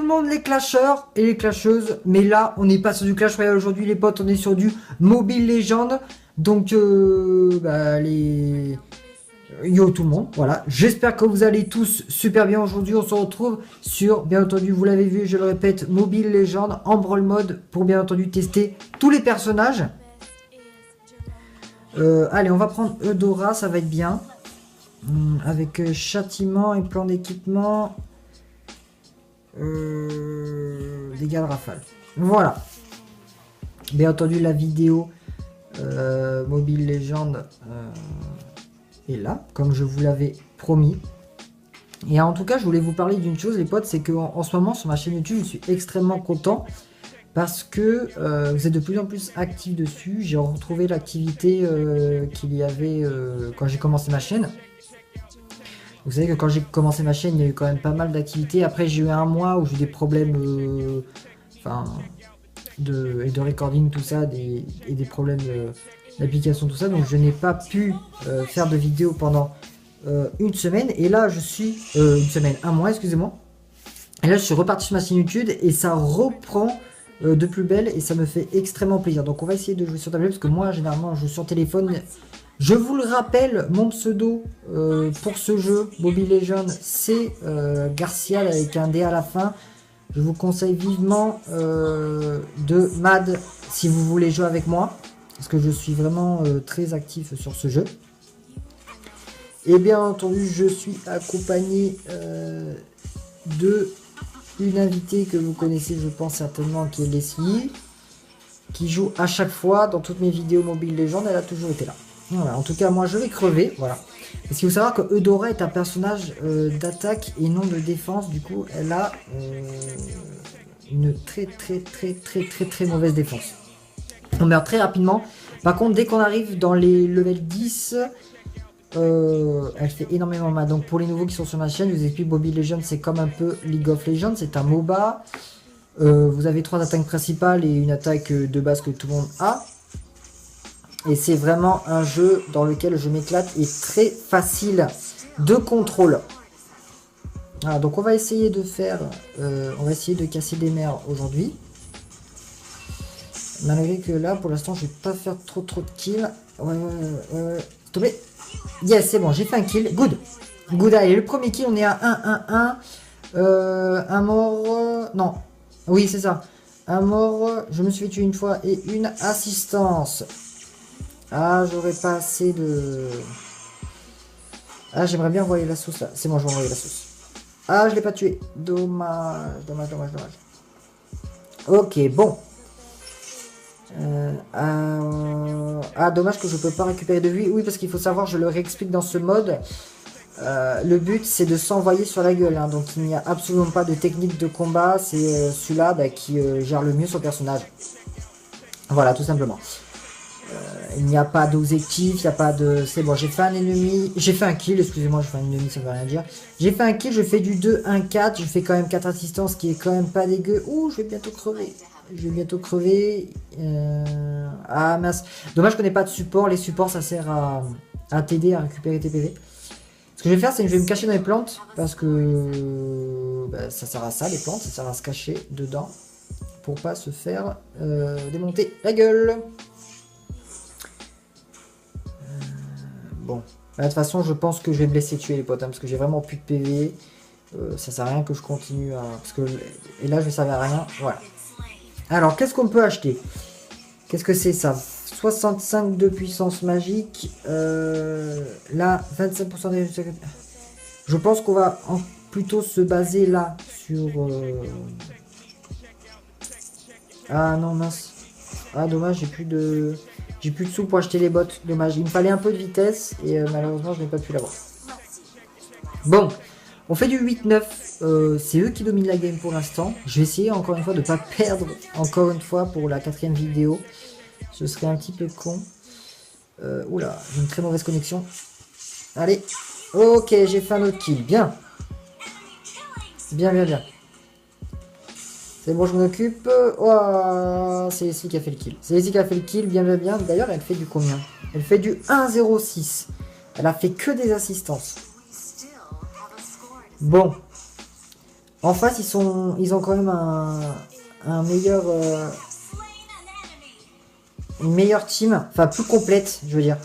monde les clasheurs et les clasheuses. Mais là, on n'est pas sur du Clash Royale aujourd'hui, les potes. On est sur du Mobile Legends. Donc, yo tout le monde, voilà. J'espère que vous allez tous super bien aujourd'hui. On se retrouve sur, bien entendu, vous l'avez vu, je le répète, Mobile Legends en Brawl Mode pour bien entendu tester tous les personnages. Allez, on va prendre Eudora, ça va être bien. Avec châtiment et plan d'équipement. Dégâts de rafale. Voilà. Bien entendu, la vidéo Mobile Legends est là, comme je vous l'avais promis. Et en tout cas, je voulais vous parler d'une chose, les potes, c'est qu'en ce moment, sur ma chaîne YouTube, je suis extrêmement content. Parce que vous êtes de plus en plus actifs dessus. J'ai retrouvé l'activité qu'il y avait quand j'ai commencé ma chaîne. Vous savez que quand j'ai commencé ma chaîne, il y a eu quand même pas mal d'activités. Après, j'ai eu un mois où j'ai eu des problèmes de recording, tout ça, et des problèmes d'application, tout ça. Donc, je n'ai pas pu faire de vidéo pendant une semaine. Et là, je suis... un mois, excusez-moi. Et là, je suis reparti sur ma chaîne YouTube et ça reprend... de plus belle et ça me fait extrêmement plaisir. Donc on va essayer de jouer sur tablette parce que moi généralement je joue sur téléphone. Je vous le rappelle, mon pseudo pour ce jeu Mobile Legends c'est Garcia avec un D à la fin. Je vous conseille vivement de Mad si vous voulez jouer avec moi parce que je suis vraiment très actif sur ce jeu. Et bien entendu je suis accompagné de une invitée que vous connaissez, je pense certainement, qui est Leslie, qui joue à chaque fois dans toutes mes vidéos Mobile Legends. Elle a toujours été là. Voilà. En tout cas, moi, je vais crever. Voilà. Parce qu'il faut savoir que Eudora est un personnage d'attaque et non de défense. Du coup, elle a une très mauvaise défense. On meurt très rapidement. Par contre, dès qu'on arrive dans les level 10... elle fait énormément mal. Donc pour les nouveaux qui sont sur ma chaîne, je vous explique, Mobile Legends c'est comme un peu League of Legends, c'est un MOBA. Vous avez 3 attaques principales et une attaque de base que tout le monde a. Et c'est vraiment un jeu dans lequel je m'éclate et très facile de contrôle. Voilà, donc on va essayer de faire, on va essayer de casser des mers aujourd'hui. Malgré que là pour l'instant je vais pas faire trop de kills. Ouais. Tombez. Yes, c'est bon, j'ai fait un kill. Good. Good, allez, le premier kill, on est à 1-1-1. Un mort... non. Oui, c'est ça. Un mort, je me suis fait tuer une fois et une assistance. Ah, j'aurais pas assez de... Ah, j'aimerais bien envoyer la sauce, là. C'est bon, je vais envoyer la sauce. Ah, je l'ai pas tué. Dommage. Ok, bon. Dommage que je peux pas récupérer de vie. Oui, parce qu'il faut savoir, je le réexplique dans ce mode. Le but c'est de s'envoyer sur la gueule, hein. Donc il n'y a absolument pas de technique de combat. C'est celui-là qui gère le mieux son personnage. Voilà, tout simplement. Il n'y a pas d'objectif, il n'y a pas de... C'est bon, j'ai fait un ennemi, j'ai fait un kill, excusez-moi, je fais un ennemi, ça ne veut rien dire. J'ai fait un kill, je fais du 2-1-4, je fais quand même 4 assistances, qui est quand même pas dégueu. Ouh, je vais bientôt crever. Ah mince. Dommage qu'on n'ait pas de support. Les supports ça sert à t'aider à récupérer tes PV. Ce que je vais faire c'est que je vais me cacher dans les plantes. Parce que ça sert à ça les plantes. Ça sert à se cacher dedans. Pour pas se faire démonter la gueule. Bon. De toute façon je pense que je vais me laisser tuer les potes. Hein, parce que j'ai vraiment plus de PV. Ça sert à rien que je continue à... Parce que... Et là je ne servais à rien. Voilà. Alors, qu'est-ce qu'on peut acheter? Qu'est-ce que c'est ça? 65 de puissance magique. Là, 25% de... Je pense qu'on va plutôt se baser là sur... Ah non, mince. Ah, dommage, j'ai plus de sous pour acheter les bottes. Dommage. Il me fallait un peu de vitesse et malheureusement, je n'ai pas pu l'avoir. Bon. On fait du 8-9, c'est eux qui dominent la game pour l'instant. Je vais essayer encore une fois de ne pas perdre encore une fois pour la 4e vidéo. Ce serait un petit peu con. Oula, j'ai une très mauvaise connexion. Allez, ok, j'ai fait un autre kill, bien. Bien. C'est bon, je m'en occupe. Oh, c'est Leslie qui a fait le kill. Bien. D'ailleurs, elle fait du combien? Elle fait du 1-0-6. Elle a fait que des assistances. Bon. En face, ils ont quand même un meilleur, une meilleure team, enfin plus complète, je veux dire.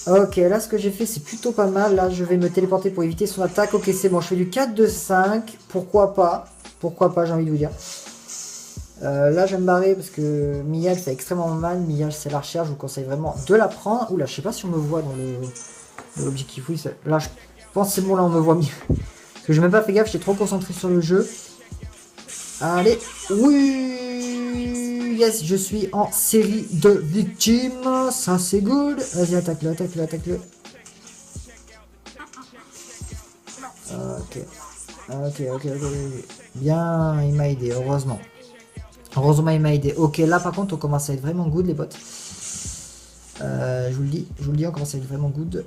Ok, là ce que j'ai fait c'est plutôt pas mal. Là je vais me téléporter pour éviter son attaque. Ok, c'est bon, je fais du 4-2-5. Pourquoi pas? Pourquoi pas, j'ai envie de vous dire. Là je vais me barrer parce que Mia elle fait extrêmement mal. Mia c'est l'archère, je vous conseille vraiment de la prendre. Oula, je sais pas si on me voit dans l'objectif. Oui, là je pense que c'est bon, là on me voit mieux. Parce que je n'ai même pas fait gaffe, j'étais trop concentré sur le jeu. Allez, oui, yes, je suis en série de victimes, ça c'est good. Vas-y, attaque-le, attaque-le, attaque-le. Ok, ok, ok, ok. Bien, il m'a aidé, heureusement. Heureusement, il m'a aidé. Ok, là par contre, on commence à être vraiment good, les bots. Je vous le dis, on commence à être vraiment good.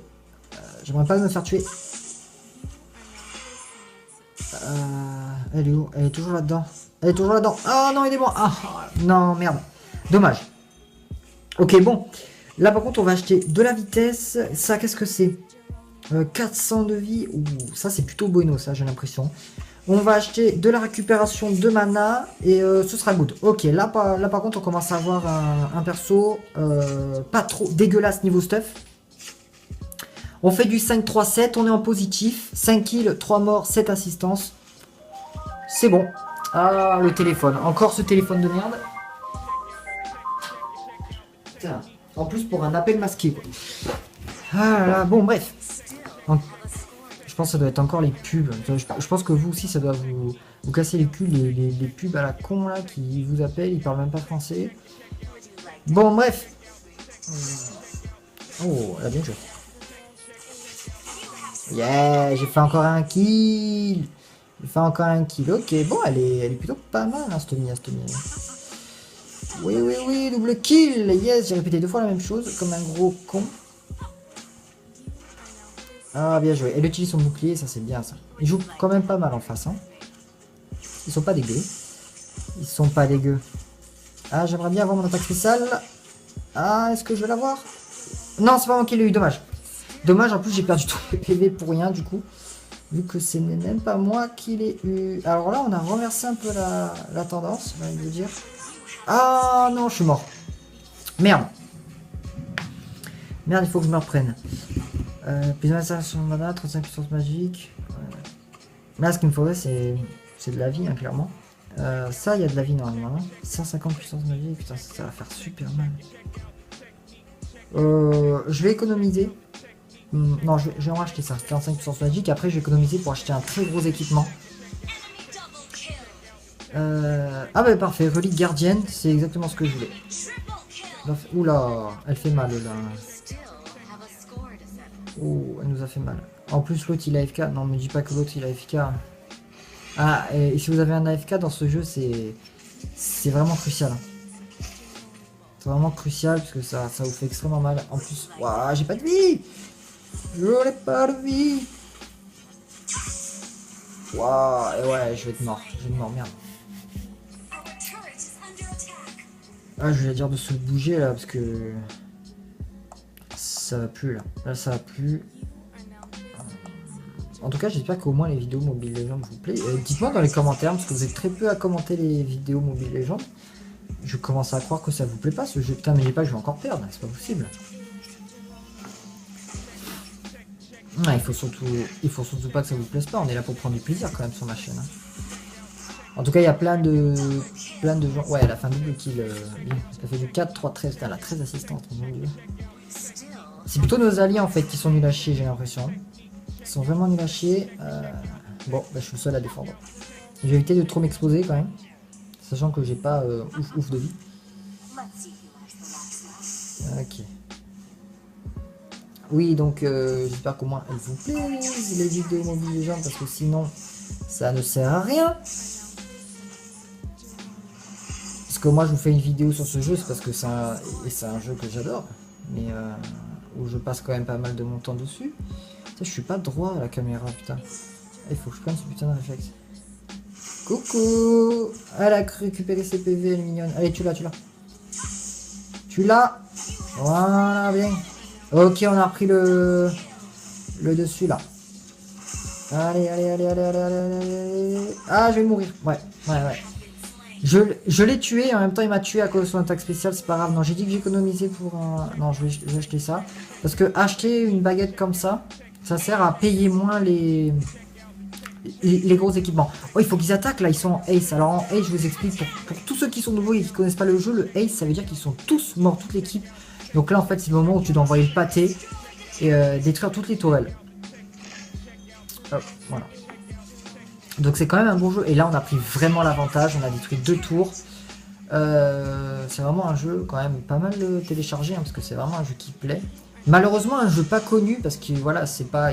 J'aimerais pas me faire tuer. Elle est où? Elle est toujours là-dedans. Elle est toujours là-dedans. Oh non, aidez-moi. Ah, non, merde. Dommage. Ok, bon. Là, par contre, on va acheter de la vitesse. Ça, qu'est-ce que c'est? 400 de vie. Ouh, ça, c'est plutôt bueno, ça, j'ai l'impression. On va acheter de la récupération de mana et ce sera good. Ok, là par contre, on commence à avoir un perso pas trop dégueulasse niveau stuff. On fait du 5-3-7, on est en positif. 5 kills, 3 morts, 7 assistances. C'est bon. Ah, le téléphone. Encore ce téléphone de merde. Putain. En plus pour un appel masqué, quoi. Ah là, bon, bref. Je pense que ça doit être encore les pubs. Je pense que vous aussi, ça doit vous casser les culs, les pubs à la con, là, qui vous appellent. Ils parlent même pas français. Bon, bref. Oh, elle a bien joué. Yeah, j'ai fait encore un kill. J'ai fait encore un kill. Ok, bon, elle est plutôt pas mal, hein, cette Mia. Oui, oui, oui, double kill. Yes, j'ai répété 2 fois la même chose, comme un gros con. Ah, bien joué. Elle utilise son bouclier, ça c'est bien ça. Ils jouent quand même pas mal en face. Hein. Ils sont pas dégueux. Ils sont pas dégueux. Ah, j'aimerais bien avoir mon attaque spéciale. Ah, est-ce que je vais l'avoir? Non, c'est pas moi qui l'ai eu, dommage. Dommage, en plus j'ai perdu tout le PV pour rien du coup. Vu que ce n'est même pas moi qui l'ai eu. Alors là, on a renversé un peu la tendance, j'ai envie de vous dire. Ah non, je suis mort. Merde. Merde, il faut que je me reprenne. Plus d'installation de mana, 35 puissance magique. Là, ce qu'il me faudrait, c'est de la vie, hein, clairement. Ça, il y a de la vie normalement. 150 puissance magique, putain, ça va faire super mal. Je vais économiser. Non, je vais en racheter ça. 45 puissance magique. Après, je vais économiser pour acheter un très gros équipement. Ah bah parfait, relique gardienne, c'est exactement ce que je voulais. Oula, elle fait mal là. Oh, elle nous a fait mal. En plus, l'autre il a AFK. Non, me dis pas que l'autre il a AFK. Ah, et si vous avez un AFK dans ce jeu, c'est vraiment crucial. C'est vraiment crucial parce que ça vous fait extrêmement mal. En plus, waouh, j'ai pas de vie. Je n'ai pas de vie. Waouh, et ouais, je vais être mort. Je vais être mort, merde. Ah, je vais dire de se bouger là parce que ça va plus là. Là, ça va plus. En tout cas, j'espère qu'au moins les vidéos Mobile Legends vous plaît. Dites-moi dans les commentaires, parce que vous êtes très peu à commenter les vidéos Mobile Legends. Je commence à croire que ça vous plaît pas ce jeu. Putain, mais j'ai pas, je vais encore perdre, c'est pas possible. Ah, il faut surtout pas que ça vous plaise pas. On est là pour prendre du plaisir quand même sur ma chaîne. Hein. En tout cas, il y a plein de gens. Ouais, elle a fait un double kill. Elle a fait du 4, 3, 13. Putain, elle a 13 assistantes, mon dieu. C'est plutôt nos alliés en fait qui sont nuls à chier, j'ai l'impression. Ils sont vraiment nuls à chier. Bon, bah, je suis le seul à défendre. Je vais éviter de trop m'exposer quand même. Sachant que j'ai pas ouf de vie. Ok. Oui, donc j'espère qu'au moins elles vous plaisent les vidéos Mobile Legends parce que sinon ça ne sert à rien. Parce que moi je vous fais une vidéo sur ce jeu, c'est parce que c'est un jeu que j'adore. Mais où je passe quand même pas mal de mon temps dessus. Putain, je suis pas droit à la caméra, putain. Il faut que je prenne ce putain de réflexe. Coucou. Elle a récupéré ses PV, elle est mignonne. Allez, tu l'as. Tu l'as. Voilà, bien. Ok, on a repris le dessus là. Allez, allez, allez, allez, allez, allez, allez. Ah, je vais mourir. Ouais, ouais, ouais. Je l'ai tué, en même temps il m'a tué à cause de son attaque spéciale, c'est pas grave. Non, j'ai dit que j'économisais pour un... Non, je vais acheter ça. Parce que acheter une baguette comme ça, ça sert à payer moins les gros équipements. Oh, il faut qu'ils attaquent là, ils sont en Ace. Alors en Ace, je vous explique, pour tous ceux qui sont nouveaux et qui connaissent pas le jeu, le Ace, ça veut dire qu'ils sont tous morts, toute l'équipe. Donc là, en fait, c'est le moment où tu dois envoyer le pâté et détruire toutes les tourelles. Hop, voilà. Donc c'est quand même un bon jeu. Et là, on a pris vraiment l'avantage. On a détruit 2 tours. C'est vraiment un jeu quand même pas mal téléchargé, hein, parce que c'est vraiment un jeu qui plaît. Malheureusement, un jeu pas connu, parce que voilà, c'est pas...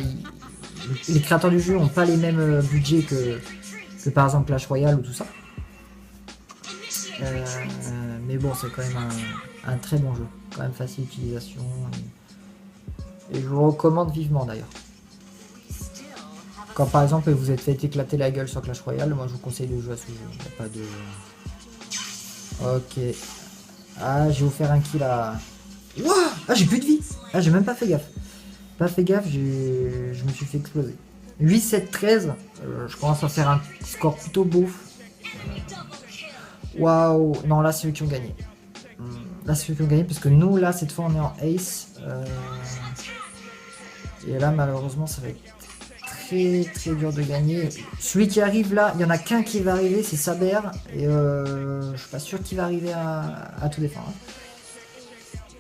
Les créateurs du jeu n'ont pas les mêmes budgets que par exemple Clash Royale ou tout ça. Mais bon, c'est quand même un très bon jeu. Quand même facile d'utilisation. Et je vous recommande vivement d'ailleurs. Quand par exemple vous êtes fait éclater la gueule sur Clash Royale, moi je vous conseille de jouer à ce jeu. Il n'y a pas de... Ok. Ah, je vais vous faire un kill à... Wouah! Ah, j'ai plus de vie! Ah, j'ai même pas fait gaffe. Pas fait gaffe, je me suis fait exploser. 8, 7, 13. Je commence à faire un score plutôt beauf. Waouh! Non, là, c'est eux qui ont gagné. Là, c'est eux qui ont gagné parce que nous, là, cette fois, on est en ace. Et là, malheureusement, ça va être très dur de gagner. Celui qui arrive là, il y en a qu'un qui va arriver, c'est Saber. Et je suis pas sûr qu'il va arriver à tout défendre. Hein.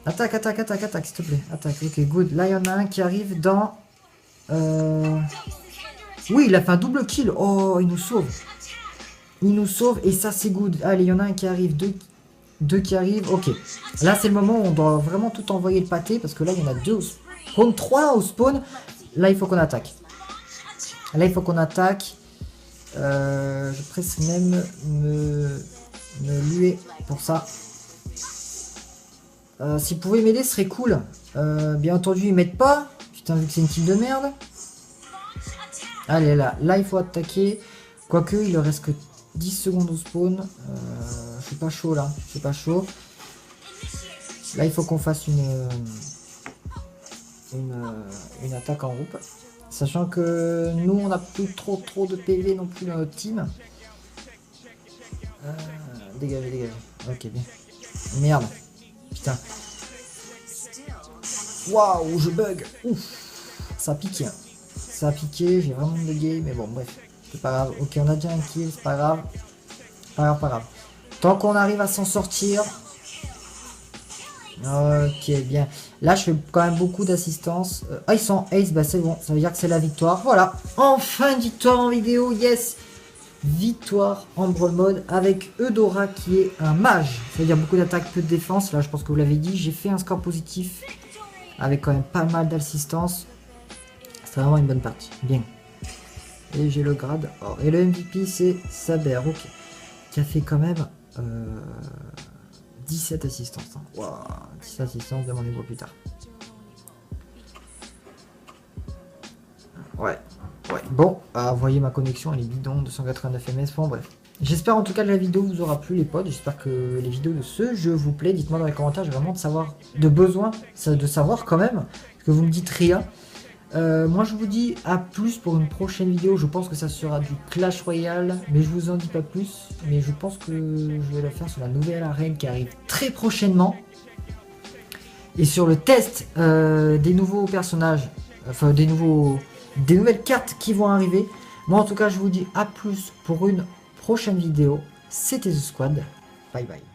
Attaque, attaque, attaque, attaque, s'il te plaît. Attaque, ok, good. Là, il y en a un qui arrive dans... Oui, il a fait un double kill. Oh, il nous sauve. Il nous sauve et ça, c'est good. Allez, il y en a un qui arrive, deux qui arrivent. Ok. Là, c'est le moment où on doit vraiment tout envoyer le pâté parce que là, il y en a 2 au spawn, 3 au spawn. Là, il faut qu'on attaque. Là, il faut qu'on attaque. Je presse même me luer pour ça. S'ils pouvaient m'aider, ce serait cool. Bien entendu, ils m'aident pas. Putain, vu que c'est une team de merde. Allez, là, il faut attaquer. Quoique, il leur reste que 10 secondes au spawn. Je suis pas chaud là. Je suis pas chaud. Là, il faut qu'on fasse une attaque en groupe. Sachant que nous, on n'a plus trop de PV non plus dans notre team. Dégagez, dégagez. Ok, bien. Merde. Putain. Waouh, je bug. Ouf. Ça a piqué. Hein. Ça a piqué, j'ai vraiment bugué, mais bon, bref. C'est pas grave. Ok, on a déjà un kill, c'est pas grave. Pas grave. Tant qu'on arrive à s'en sortir. Ok, bien. Là, je fais quand même beaucoup d'assistance. Ah, ils sont ace, bah c'est bon. Ça veut dire que c'est la victoire. Voilà. Enfin, une victoire en vidéo, yes. Victoire en Brawl Mode avec Eudora qui est un mage. C'est-à-dire beaucoup d'attaque, peu de défense. Là, je pense que vous l'avez dit. J'ai fait un score positif avec quand même pas mal d'assistance. C'est vraiment une bonne partie. Bien. Et j'ai le grade. Oh, et le MVP, c'est Saber. Ok. Qui a fait quand même 17 assistances. Hein. Wow, 17 assistances, demandez-moi plus tard. Ouais. Bon, vous voyez ma connexion, elle est bidon, 289 ms. Bon, bref. J'espère en tout cas que la vidéo vous aura plu, les potes. J'espère que les vidéos de ce jeu vous plaît. Dites-moi dans les commentaires, j'ai vraiment besoin de savoir quand même. Parce que vous me dites rien. Moi je vous dis à plus pour une prochaine vidéo. Je pense que ça sera du Clash Royale, mais je vous en dis pas plus. Mais je pense que je vais la faire sur la nouvelle arène qui arrive très prochainement. Et sur le test des nouveaux personnages, enfin des nouvelles cartes qui vont arriver. Moi en tout cas je vous dis à plus pour une prochaine vidéo. C'était The Squad. Bye bye.